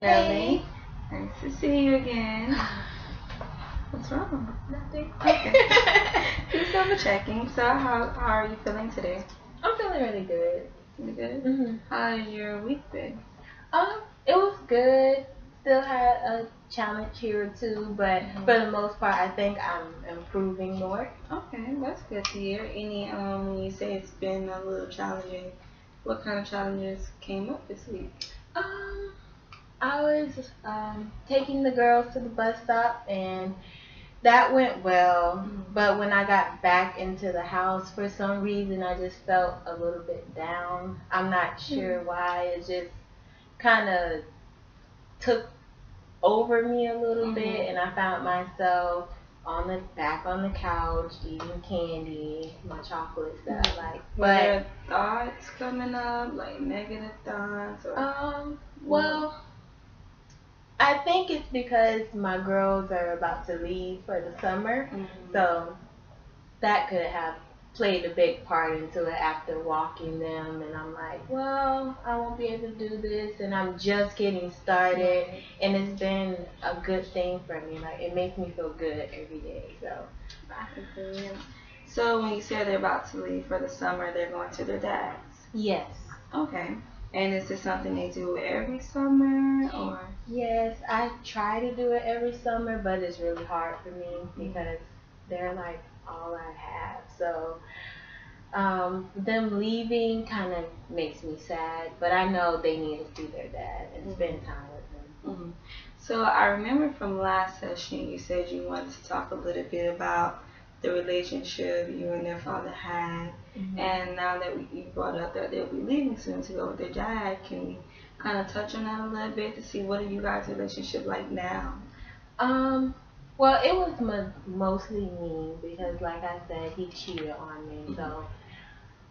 Hey. Ellie, nice to see you again. What's wrong? Nothing. Okay. Just double checking. So, how are you feeling today? I'm feeling really good. You good? Mhm. How's your week been? It was good. Still had a challenge here or two, but for the most part, I think I'm improving more. Okay, that's good to hear. When you say it's been a little challenging, what kind of challenges came up this week? Um, I was taking the girls to the bus stop, and that went well. But when I got back into the house, for some reason, I just felt a little bit down. I'm not sure why. It just kind of took over me a little bit, and I found myself on the couch eating candy, my chocolates that I like. Were there thoughts coming up, like negative thoughts, or Well, I think it's because my girls are about to leave for the summer, so that could have played a big part into it after walking them, and I'm like, well, I won't be able to do this, and I'm just getting started, and it's been a good thing for me. Like, it makes me feel good every day. So I can feel you. So when you say they're about to leave for the summer, they're going to their dad's. yes. Okay. And is this something they do every summer, or? Yes, I try to do it every summer, but it's really hard for me because they're like all I have. So them leaving kind of makes me sad, but I know they need to see their dad and spend time with him. So I remember from last session you said you wanted to talk a little bit about the relationship you and their father had, and now that you brought up that they'll be leaving soon to go with their dad, can we kind of touch on that a little bit to see what are you guys' relationship like now? Well, it was mostly me because, like I said, he cheated on me. So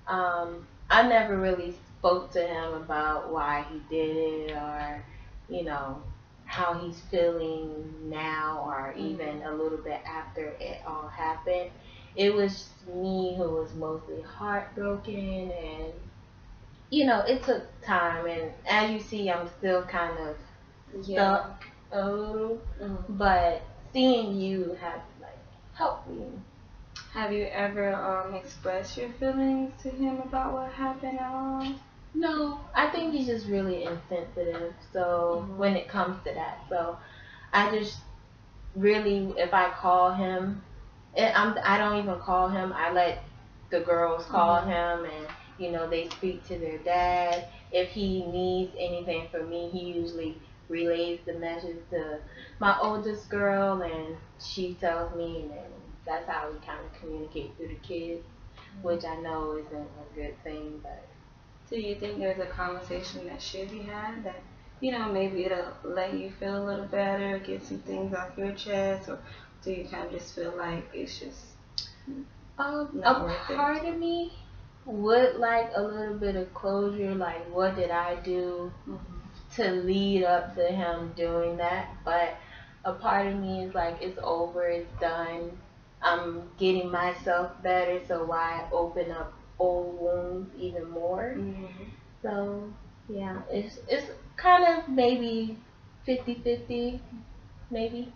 I never really spoke to him about why he did it, or you know how he's feeling now, or even a little bit after it all happened. It was me who was mostly heartbroken, and it took time. And as you see, I'm still kind of stuck a little, but seeing you have like helped me. Have you ever expressed your feelings to him about what happened at all? No, I think he's just really insensitive. So when it comes to that, so I just really, if I call him, I don't even call him. I let the girls call him, and they speak to their dad. If he needs anything from me, he usually relays the message to my oldest girl, and she tells me, and then that's how we kind of communicate through the kids, which I know isn't a good thing, but. Do you think there's a conversation that should be had that, maybe it'll let you feel a little better, get some things off your chest, or do you kind of just feel like it's just not worth it? A part of me would like a little bit of closure, like what did I do to lead up to him doing that, but a part of me is like, it's over, it's done. I'm getting myself better, so why open up old wounds even more? So yeah, it's kind of maybe 50-50, maybe.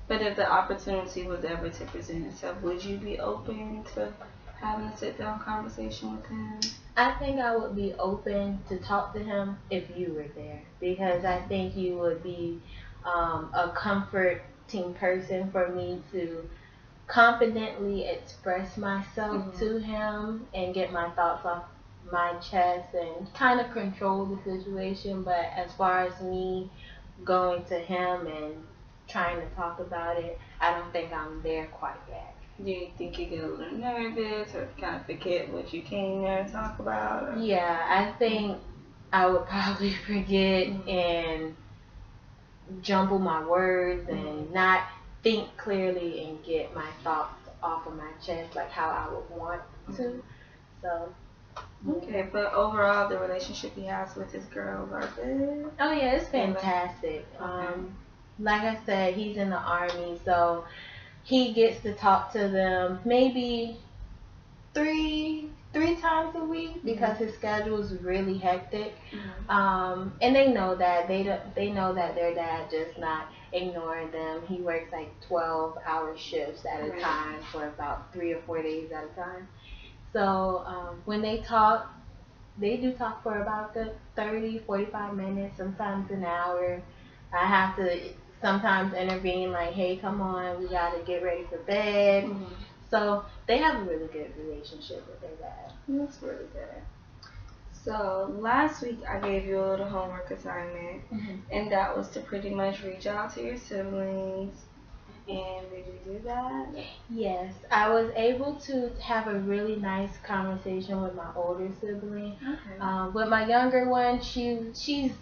But if the opportunity was ever to present itself, would you be open to having a sit down conversation with him? I think I would be open to talk to him if you were there, because I think you would be a comforting person for me to confidently express myself to him and get my thoughts off my chest and kind of control the situation. But as far as me going to him and trying to talk about it, I don't think I'm there quite yet. Do you think you get a little nervous or kind of forget what you came there to talk about? Or? Yeah, I think I would probably forget and jumble my words and not think clearly and get my thoughts off of my chest like how I would want to. So. Okay, but overall, the relationship he has with his girls are good. Oh yeah, it's fantastic. Like I said, he's in the army, so he gets to talk to them maybe three 3 times a week because his schedule is really hectic. Mm-hmm. And they know that they know that their dad just not ignoring them. He works like 12-hour shifts at a time for about 3 or 4 days at a time. So when they talk, they do talk for about good 30, 45 minutes, sometimes an hour. I have to sometimes intervene, like, hey, come on, we got to get ready for bed. Mm-hmm. So they have a really good relationship with their dad. That's really good. So last week I gave you a little homework assignment, and that was to pretty much reach out to your siblings. And did you do that? Yes, I was able to have a really nice conversation with my older sibling. Okay. With my younger one, she's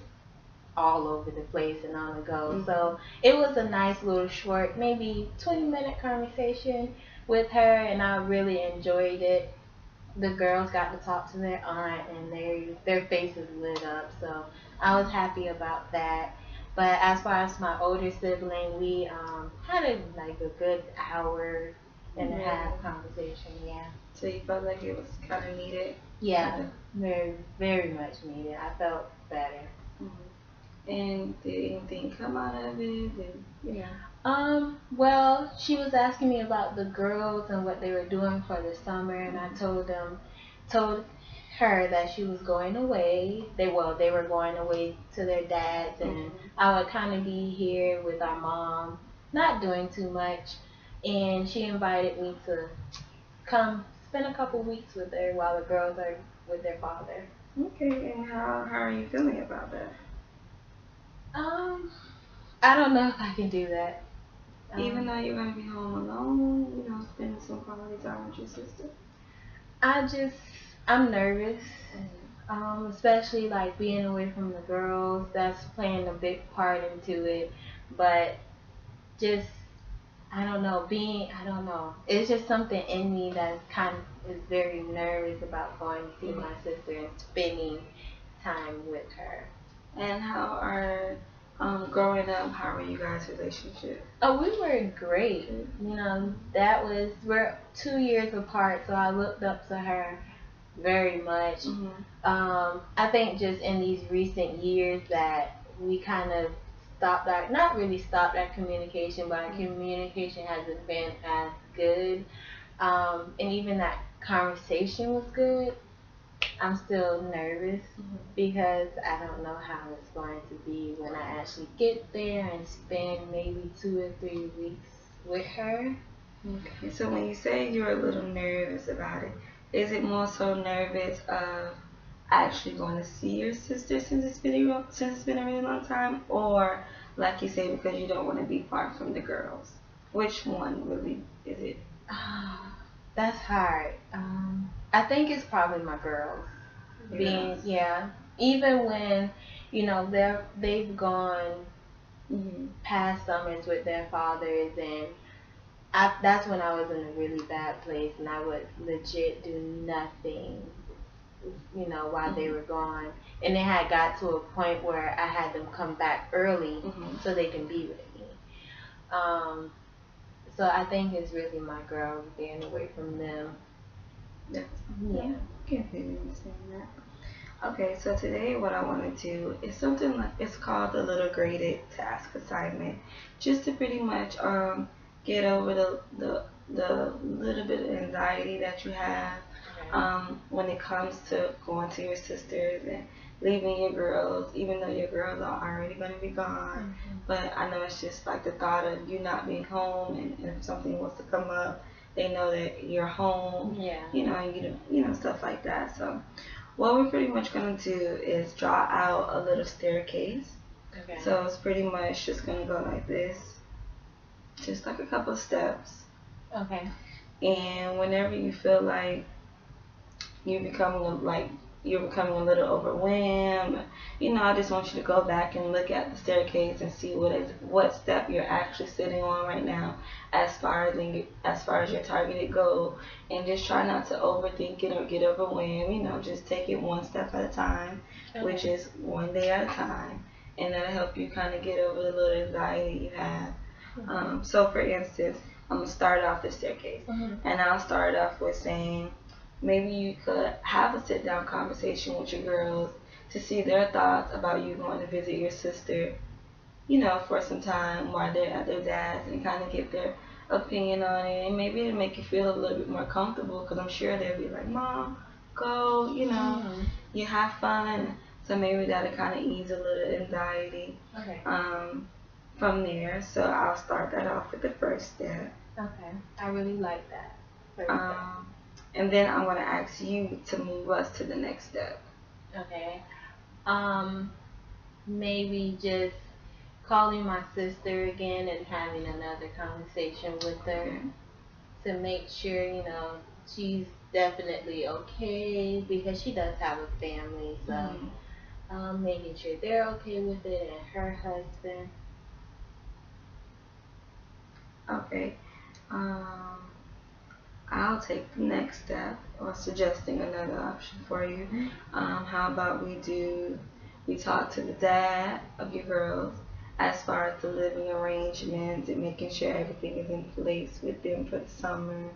all over the place and on the go. So it was a nice little short, maybe 20-minute conversation with her, and I really enjoyed it. The girls got to talk to their aunt, and their faces lit up. So I was happy about that. But as far as my older sibling, we had like a good hour and a half conversation. Yeah. So you felt like it was kind of needed? Yeah, very, very much needed. I felt better. And did anything come out of it? Well, she was asking me about the girls and what they were doing for the summer, and I told her that she was going away. They were going away to their dads, and I would kind of be here with our mom, not doing too much. And she invited me to come spend a couple weeks with her while the girls are with their father. Okay, and how are you feeling about that? I don't know if I can do that. Even though you're gonna be home alone, spending some quality time with your sister. I'm nervous. Especially like being away from the girls. That's playing a big part into it. But just I don't know. It's just something in me that is very nervous about going to see my sister and spending time with her. And how are growing up? How were you guys' relationship? Oh, we were great. We're 2 years apart, so I looked up to her very much. I think just in these recent years that we kind of not really stopped our communication, but our communication hasn't been as good. And even that conversation was good. I'm still nervous because I don't know how it's going to be when I actually get there and spend maybe 2 or 3 weeks with her. Okay, so when you say you're a little nervous about it, is it more so nervous of actually going to see your sister since it's been a really long time, or like you say, because you don't want to be far from the girls? Which one really is it? That's hard. I think it's probably my girls. Even when they've gone past summers with their fathers, and that's when I was in a really bad place, and I would legit do nothing, while they were gone. And it had got to a point where I had them come back early so they can be with me. So I think it's really my girls being away from them. Yeah. I can really understand that. Okay, so today what I want to do is something like, it's called the little graded task assignment, just to pretty much get over the little bit of anxiety that you have when it comes to going to your sisters and leaving your girls, even though your girls are already going to be gone. But I know it's just like the thought of you not being home, and if something was to come up, they know that you're home. Stuff like that. So what we're pretty much going to do is draw out a little staircase. Okay. So it's pretty much just going to go like this, just like a couple of steps. Okay. And whenever you feel like you're becoming a little overwhelmed, I just want you to go back and look at the staircase and see what step you're actually sitting on right now, as far as your targeted goal, and just try not to overthink it or get overwhelmed. Just take it one step at a time, which is one day at a time, and that'll help you kind of get over the little anxiety you have. So for instance, I'm gonna start off the staircase, and I'll start off with saying, maybe you could have a sit down conversation with your girls to see their thoughts about you going to visit your sister, for some time while they're at their dad's, and kind of get their opinion on it. And maybe it'll make you feel a little bit more comfortable, because I'm sure they'll be like, Mom, go, you have fun. So maybe that'll kind of ease a little anxiety. Okay. From there. So I'll start that off with the first step. Okay. I really like that. And then I'm going to ask you to move us to the next step. Okay. Maybe just calling my sister again and having another conversation with her to make sure, she's definitely okay, because she does have a family. So making sure they're okay with it, and her husband. Okay. I'll take the next step, or suggesting another option for you. How about we talk to the dad of your girls as far as the living arrangements and making sure everything is in place with them for the summer,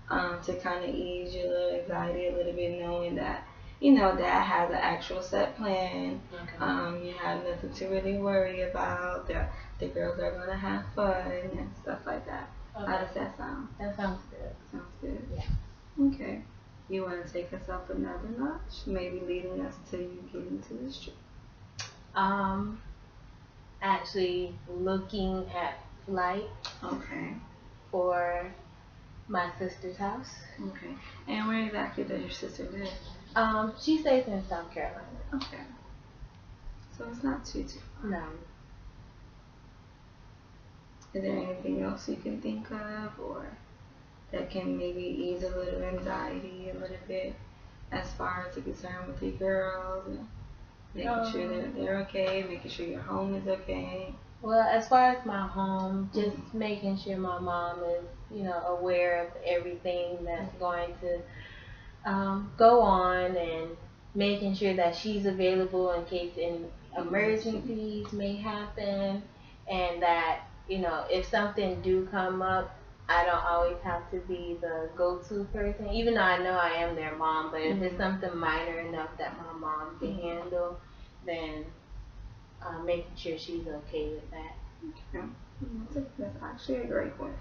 to kind of ease your little anxiety a little bit, knowing that dad has an actual set plan. Okay. You have nothing to really worry about. The girls are gonna have fun and stuff like that. Okay. How does that sound? That sounds good. Sounds good. Yeah. Okay. You want to take us up another notch, maybe leading us to you getting to this trip? Actually looking at flight. Okay. For my sister's house. Okay. And where exactly does your sister live? She stays in South Carolina. Okay. So it's not too far. No. Is there anything else you can think of, or that can maybe ease a little anxiety a little bit, as far as the concern with your girls, and making sure that they're okay, making sure your home is okay? Well, as far as my home, just making sure my mom is, aware of everything that's going to go on, and making sure that she's available in case any emergencies may happen, and that, if something do come up, I don't always have to be the go-to person, even though I know I am their mom. But if it's something minor enough that my mom can handle, then making sure she's okay with that. Okay. That's actually a great point.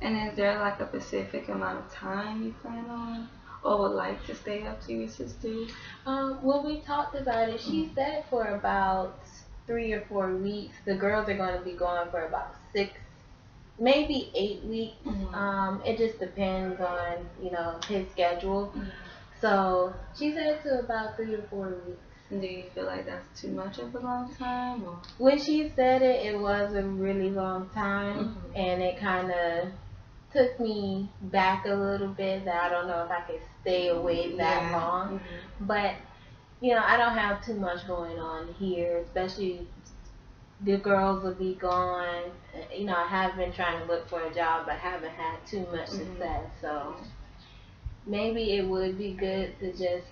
And is there like a specific amount of time you plan on, or would like to stay up to your sister? Well, we talked about it. She said for about 3 or 4 weeks. The girls are going to be going for about 6, maybe 8 weeks. It just depends on, his schedule. So she said to about 3 or 4 weeks. Do you feel like that's too much of a long time? Or? When she said it, it was a really long time, and it kind of took me back a little bit, that I don't know if I could stay away that long. But, I don't have too much going on here, especially the girls will be gone. I have been trying to look for a job, but haven't had too much success. So maybe it would be good to just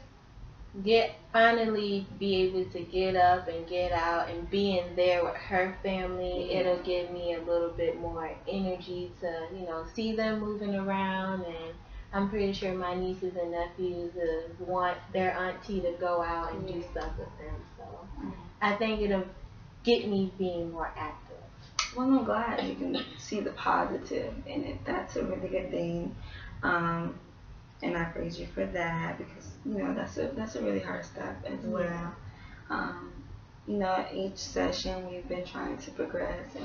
finally be able to get up and get out, and being there with her family. It'll give me a little bit more energy to, see them moving around, and I'm pretty sure my nieces and nephews want their auntie to go out and do stuff with them. So I think it'll get me being more active. Well, I'm glad you can see the positive in it. That's a really good thing. And I praise you for that, because that's a really hard step as well. Each session we've been trying to progress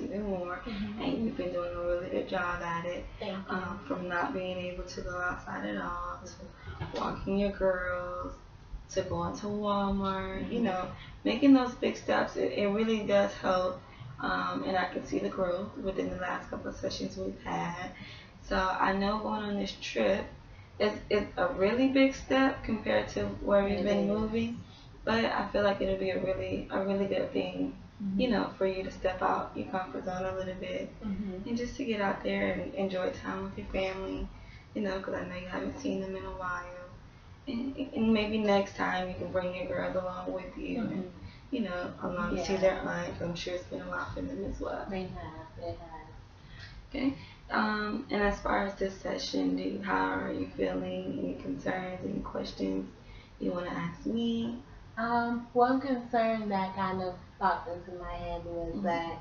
even more, and you've been doing a really good job at it. Thank you. From not being able to go outside at all, to walking your girls, to going to Walmart. Making those big steps, it really does help. And I can see the growth within the last couple of sessions we've had. So I know going on this trip is a really big step compared to where we've been moving, but I feel like it'll be a really good thing, for you to step out your comfort zone a little bit, and just to get out there and enjoy time with your family, because I know you haven't seen them in a while, and maybe next time you can bring your girls along with you, and along to see their aunt. I'm sure it's been a while for them as well. They have. Okay. And as far as this session, how are you feeling? Any concerns? Any questions you want to ask me? One concern that kind of popped into my head was that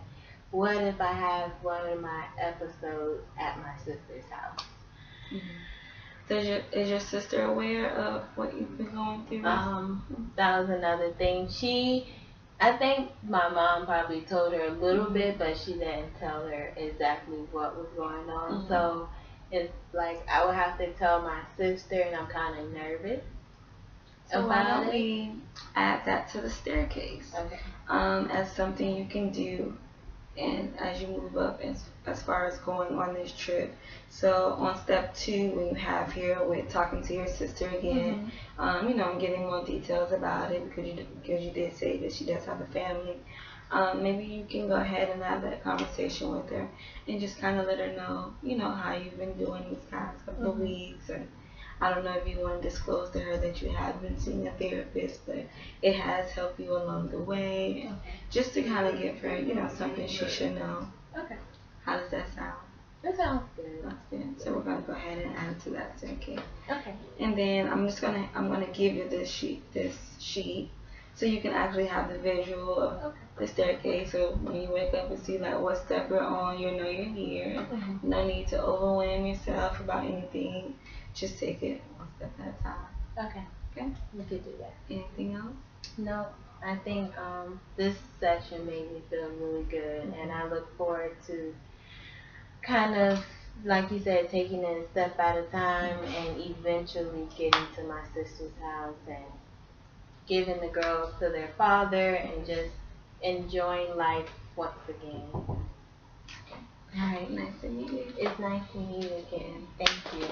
what if I have one of my episodes at my sister's house? Is your sister aware of what you've been going through? That was another thing. I think my mom probably told her a little bit, but she didn't tell her exactly what was going on. So it's like I would have to tell my sister, and I'm kind of nervous. So why don't we add that to the staircase? Okay. As something you can do, and as you move up as far as going on this trip. So on step 2, when you have here with talking to your sister again, you know, getting more details about it because you did say that she does have a family. Maybe you can go ahead and have that conversation with her and just kind of let her know, you know, how you've been doing these past couple of weeks. And I don't know if you want to disclose to her that you have been seeing a therapist, but it has helped you along the way. Just to kind of give her, you know, something she should know. Okay. How does that sound? That sounds good. That's good. So we're gonna go ahead and add it to that staircase. Okay. And then I'm gonna give you this sheet, so you can actually have the visual of the staircase. So when you wake up and see like what step you're on, you know you're here. No need to overwhelm yourself about anything. Just take it one step at a time. Okay. Okay. We could do that. Anything else? No. I think this session made me feel really good, and I look forward to kind of, like you said, taking it a step at a time and eventually getting to my sister's house and giving the girls to their father and just enjoying life once again. All right, nice to meet you. It's nice to meet you again. Thank you.